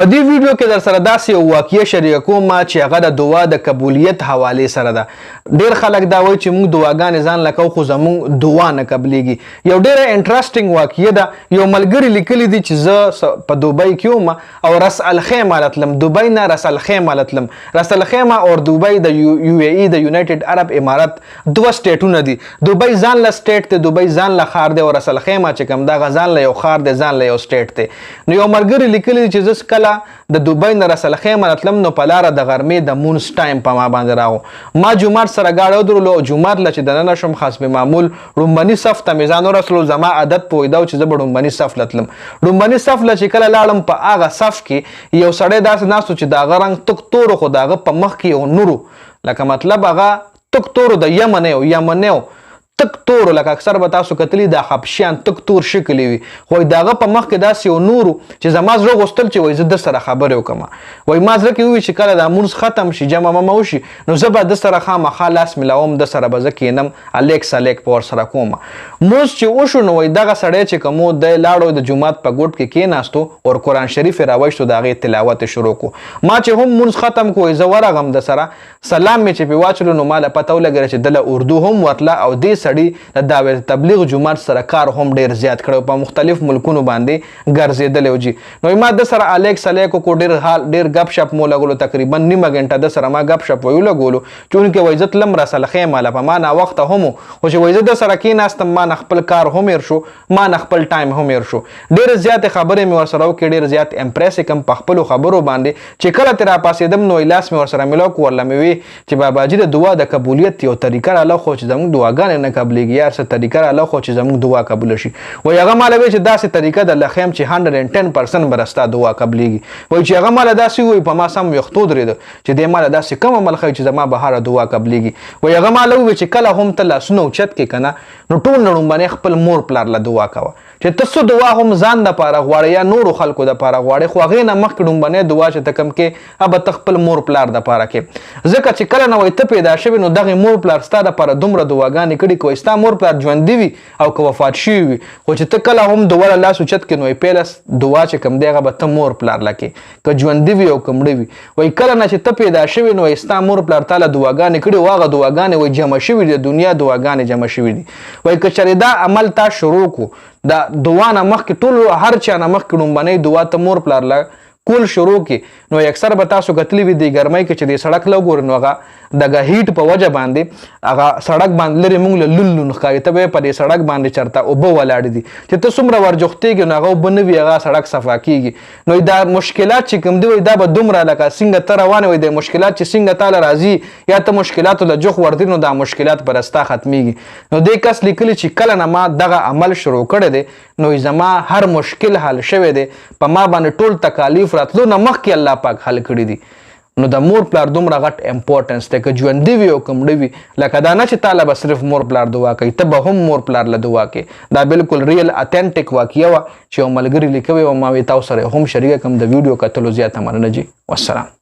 په دې ویډیو کې در سره داسې یو واقعه شریک کوم چې هغه د دعا د قبولیت حوالې سره ده. ډېر خلک دا وایي چې موږ دعاګانې ځان له کوو خو زموږ دعا نه قبلیږي. یو ډېره انټرسټینګ واقعه ده. یو ملګري لیکلي دي چې زه په دوبۍ کې وم او رس الخیمه راتلم. دوبۍ نه رس الخیمه راتلم. رس الخیمه او دوبۍ د یو ای ای د یونایټډ عرب امارات دوه سټیټونه دي. دوبۍ ځان له سټیټ دی، دوبۍ ځان له ښار دی، او رس الخیمه چې کوم دغه ځان له یو ښار دی، ځان له یو سټیټ دی. نو یو ملګري لیکلي دي چې زه کله د دوبۍ نه رس الخیمه راتلم نو په لاره د غرمې د مونځ ټایم په ما باندې راغو. ما جومات سره ګاډی ودرولو او جومات له چې دننه شوم خاص به معمول لومبني صف ته مې ځان ورسولو. زما عادت په ویده و چې زه به لومبني صف له تلم. لومبني صف له چې کله لاړم په هغه صف کې یو سړی داسې ناست و چې د هغه رنګ تک تور خو د هغه په مخ کې یو نور لکه مطلب هغه تک تور د یمنی و تک تور لکه اکثر به تاسو کتلی د حبشیان تک تور شکلی وي خو د هغه په مخ کې داسې یو نور چې زما زړه غوښتل چې وایي زه د سره خبرې وکړم. وایي ما زړه کې ووایي چې کله دا مونځ ختم شي جمع ممه وشي نو زه به د سره خامخا لاس میلاوم، د سره به زه کښېنم الیک سلیک به ورسره کوم. مونځ چې وشو نو وایي دغه سړی چې کوم و دی لاړو د جومات په ګوټ کې کېناستو او قرآن شریف یې راوایستو، د هغې تلاوت یې شروع کړو. ما چې هم مونځ ختم کړو زه ورغم د سره سلام مې چې پرې واچولو نو ما له پته ولګېده چې دله اردو هم ورتله او دې سړي د دعوت تبلیغ جومات سره کار هم ډیر زیات کړو، په مختلف ملکونو باندې ګرځېدلی و جي. نو ما د سره الیک سلیک وکړو، ډیر ګپ شپ مو لګولو، تقریبا نیمه ګنټه د سره ما ګپ شپ ویو لګولو چونکې وایي زه تلم رس الخیمه له په ما ناوخته هم و خو چې وایي زه د سره کېناستم ما نه خپل کار هم هېر شو، ما نه خپل ټایم هم هېر شو. ډېرې زیاتې خبرې مې ورسره وکړې، ډېر زیات امپریس یې کړم په خپلو خبرو باندې چې کله ترې راپاڅېدم نو لاس مې ورسره میلاو کړو، ورله مې وی چې باباجي د دعا د قبولیت یو طریقه راله خو چې زموږ دعاګانې نه قبلیږي یار څه طریقه راله خو چې زموږ دعا قبوله شي. وایي هغه ماله وی چې داسې طریقه در لخیم چې 110% به ستا دعا قبلیږي. وایي چې هغه ماله داسې ووایي په ما سم ویښتو درېده چې دی ماله داسې کوم عمل ښایي چې زما به هره دعا قبلیږي. وایي هغه ماله ووایي چې کله هم ته لاسونه اوچت کې که نه نو ټول نه لومبنی خپل مور پلار له دعا کوه چې ته څه دعا هم ځان دپاره غواړې یا نورو خلکو دپاره غواړې خو هغې نه مخکې لومبنۍ دعا چې ته کوم کې هغه به ته خپل مور پلار دپاره کې. ځکه چې کله نه وایي ته پیدا شوې نو دغې مور پلار ستا دپاره دومره دعاګانې کړي که وایي ستا مور پلار ژوندي وي او که وفات شوي وي خو چې ته کله هم دعا له لاس اوچت کړې نو وایي پیله دعا چې کوم دی هغه به ته مور پلار له کې که ژوندي وي او که مړه وي. وایي کله نه چې ته پیدا شوې نو وایي ستا مور پلار تا له دعاګانې کړي او هغه دعاګانې وایي جمع شوي دي، د دنیا دعاګانې جمع شوي دي. وایي که چېرې دا عمل تا شروع کړو دا دعا نه مخکې ټول هر چا نه مخکې لومبنۍ دعا ته مور پلار له کول شروع کړي نو اکثر به تاسو کتلی وي د ګرمۍ کې چې د سړک له وګورئ نو هغه دغه هیټ په وجه باندې هغه سړک باندې لرې موږ له لون لون ښکاري، ته به یې په دې سړک باندې چېرته اوبه ولاړې دي چې ته څومره ورجوختېږي نو هغه اوبه نه وي هغه سړک صفا کېږي. نو دا مشکلات چې کوم دی وایي دا به دومره لکه څنګه ته روانې وایي د مشکلات چې څنګه تا له راځي یا ته مشکلاتو له جوخ ورځي نو دا مشکلات به رستا ختمیږي. نو دې کس لیکلي چې کله نه ما دغه عمل شروع کړی دی نو زما هر مشکل حل شوی دی، په ما باندې ټول تکالیف راتلو نه مخکې الله پاک حل کړي دي. نو د مور پلار دومره غټ امپورټنس دی که ژوندي وي او که مړه وي لکه دا نه چې تا له به صرف مور پلار دعا کوي ته به هم مور پلار له دعا کوي. دا بالکل ریل اتنټیک واقعه وه چې یو ملګري لیکوې وه ما وی تاسو سره هم شریکه کړم. د ویډیو کتلو زیاته مننه جي. والسلام.